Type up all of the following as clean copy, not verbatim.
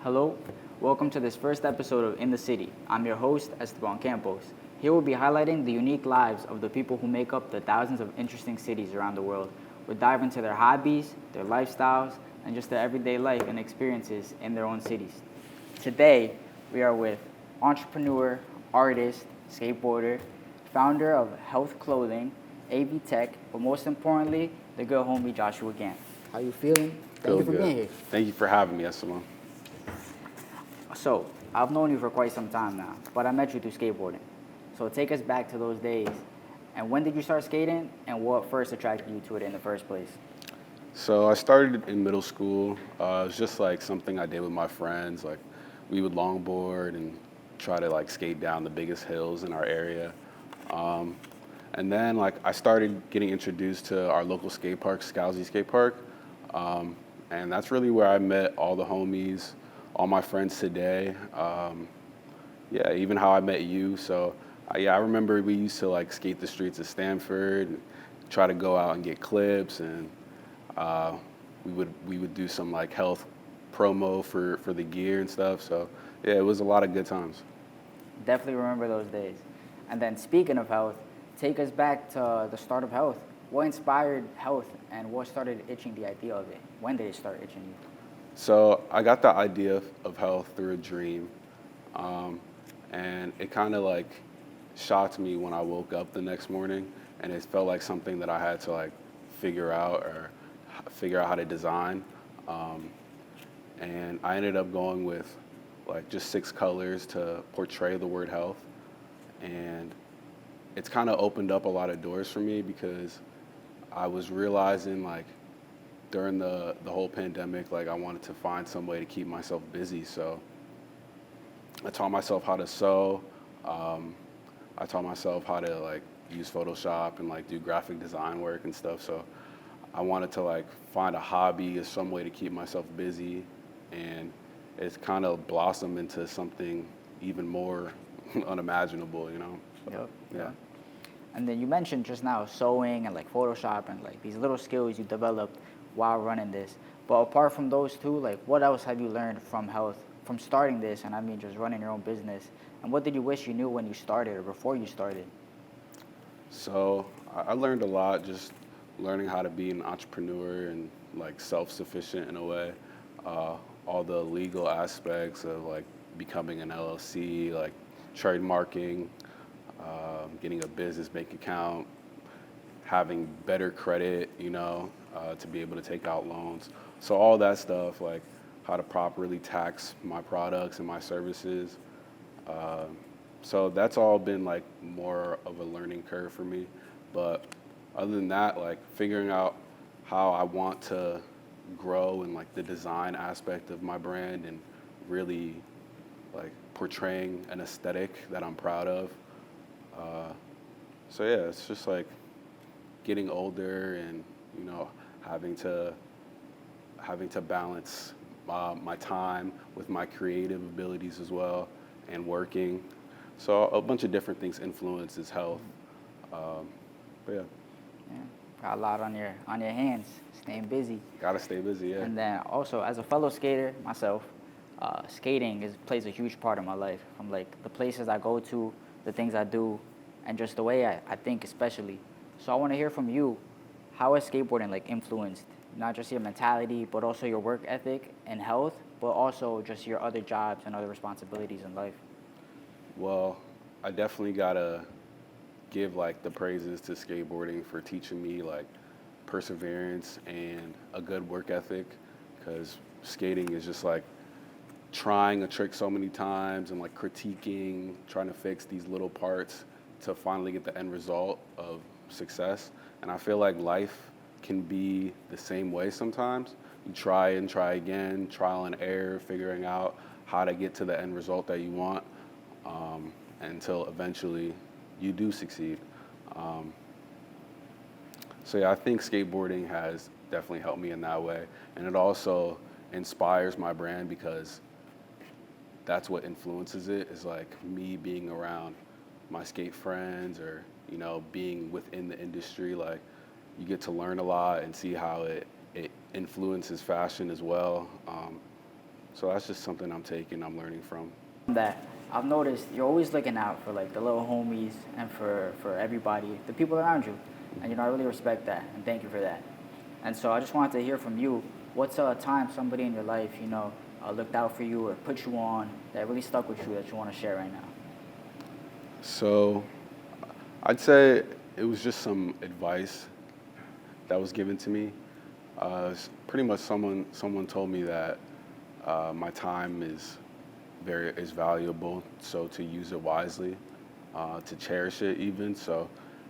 Hello, welcome to this first episode of In the City. I'm your host, Esteban. Here we'll be highlighting the unique lives of the people who make up the thousands of interesting cities around the world. We'll dive into their hobbies, their lifestyles, and just their everyday life and experiences in their own cities. Today, we are with entrepreneur, artist, skateboarder, founder of Health Clothing, AV Tech, but most importantly, the good homie Joshua Gant. How you feeling? Thank Feel you for good. being here. Thank you for having me, Esteban. So, I've known you for quite some time now, but I met you through skateboarding. So take us back to those days. And when did you start skating, and what first attracted you to it in the first place? So I started in middle school. It was just like something I did with my friends. Like we would longboard and try to like skate down the biggest hills in our area. Um, and then like I started getting introduced to our local skate park, Scalzi Skate Park. And that's really where I met all the homies, all my friends today. Yeah, even how I met you. So yeah, I remember we used to like skate the streets of Stanford, and try to go out and get clips, and uh, we would do some like health promo for the gear and stuff. So yeah, it was a lot of good times. Definitely remember those days. And then speaking of health, take us back to the start of health. What inspired health, and what started itching the idea of it? When did it start itching you? So I got the idea of health through a dream, um, and it kind of like shocked me when I woke up the next morning, and it felt like something that I had to like figure out or figure out how to design. Um, and I ended up going with like just 6 colors to portray the word health, and it's kind of opened up a lot of doors for me because I was realizing like during the whole pandemic, like I wanted to find some way to keep myself busy. So I taught myself how to sew. Um, I taught myself how to like use Photoshop and like do graphic design work and stuff. So I wanted to like find a hobby as some way to keep myself busy, and it's kind of blossomed into something even more unimaginable, you know? So, Yep. yeah. Yeah. And then you mentioned just now sewing and like Photoshop and like these little skills you developed while running this. But apart from those two, like what else have you learned from health, from starting this, and I mean just running your own business? And what did you wish you knew when you started or before you started? So I learned a lot just learning how to be an entrepreneur and like self-sufficient in a way. Uh, all the legal aspects of like becoming an LLC, like trademarking, getting a business bank account, having better credit, to be able to take out loans. So all that stuff, like how to properly tax my products and my services. Uh, so that's all been like more of a learning curve for me. But other than that, like figuring out how I want to grow in like the design aspect of my brand and really like portraying an aesthetic that I'm proud of. Uh, so yeah, it's just like getting older and you know having to having to balance my time with my creative abilities as well and working. So a bunch of different things influences health. Um, but yeah, Yeah, got a lot on your hands, staying busy. gotta stay busy. Yeah. And then also, as a fellow skater myself, skating plays a huge part of my life. From like the places I go to, the things I do, and just the way I think especially. So I want to hear from you, how has skateboarding like influenced not just your mentality, but also your work ethic and health, but also just your other jobs and other responsibilities in life? Well, I definitely gotta give like the praises to skateboarding for teaching me like perseverance and a good work ethic, because skating is just like trying a trick so many times and like critiquing, trying to fix these little parts to finally get the end result of success. And I feel like life can be the same way sometimes. You try and try again, trial and error, figuring out how to get to the end result that you want, until eventually you do succeed. Um, so yeah, I think skateboarding has definitely helped me in that way. And it also inspires my brand because that's what influences it, is like me being around my skate friends or being within the industry. Like you get to learn a lot and see how it influences fashion as well. So that's just something I'm learning from. That I've noticed you're always looking out for like the little homies and for everybody, the people around you. And I really respect that and thank you for that. And so I just wanted to hear from you, what's a time somebody in your life, looked out for you or put you on that really stuck with you that you want to share right now? So I'd say it was just some advice that was given to me. Pretty much someone told me that my time is valuable, so to use it wisely, to cherish it even. So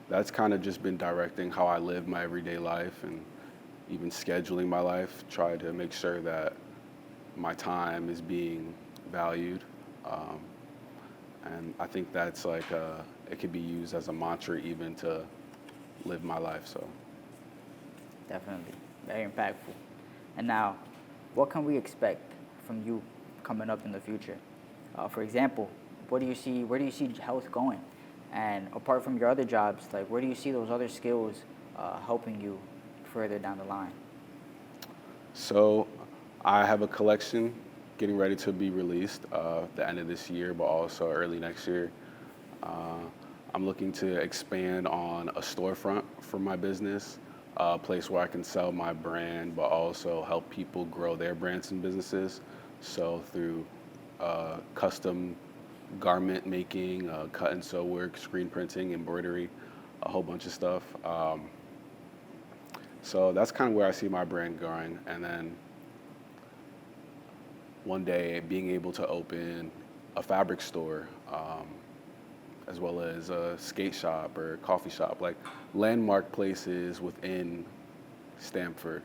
that's kind of just been directing how I live my everyday life and even scheduling my life. Try to make sure that my time is being valued, and I think that's like it could be used as a mantra even to live my life. So. Definitely. Very impactful. And now, what can we expect from you coming up in the future? For example, where do you see health going? And apart from your other jobs, like where do you see those other skills helping you further down the line? So I have a collection getting ready to be released the end of this year, but also early next year. I'm looking to expand on a storefront for my business, a place where I can sell my brand, but also help people grow their brands and businesses. So through custom garment making, cut and sew work, screen printing, embroidery, a whole bunch of stuff. So that's kind of where I see my brand going. And then one day being able to open a fabric store, as well as a skate shop or coffee shop, like landmark places within Stamford,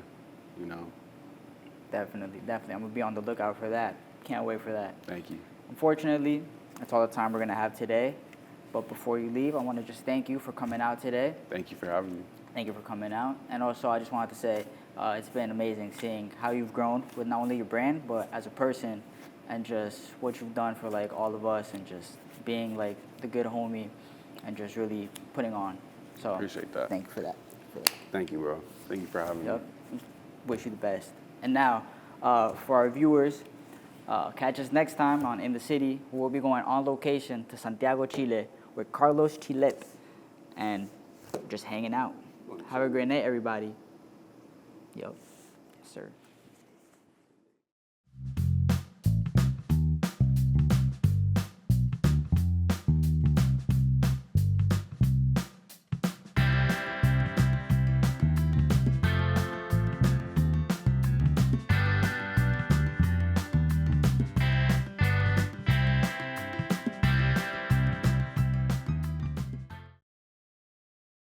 Definitely. I'm going to be on the lookout for that. Can't wait for that. Thank you. Unfortunately, that's all the time we're going to have today. But before you leave, I want to just thank you for coming out today. Thank you for having me. Thank you for coming out. And also, I just wanted to say it's been amazing seeing how you've grown with not only your brand, but as a person, and just what you've done for like all of us, and just being like the good homie, and just really putting on. So Appreciate that. Thank you for that. Thank you, bro. Thank you for having Yep. me. Wish you the best. And now, for our viewers, catch us next time on In the City. We'll be going on location to Santiago, Chile, with Carlos Julliet, and just hanging out. Have a great night, everybody. Yep. Yes, sir.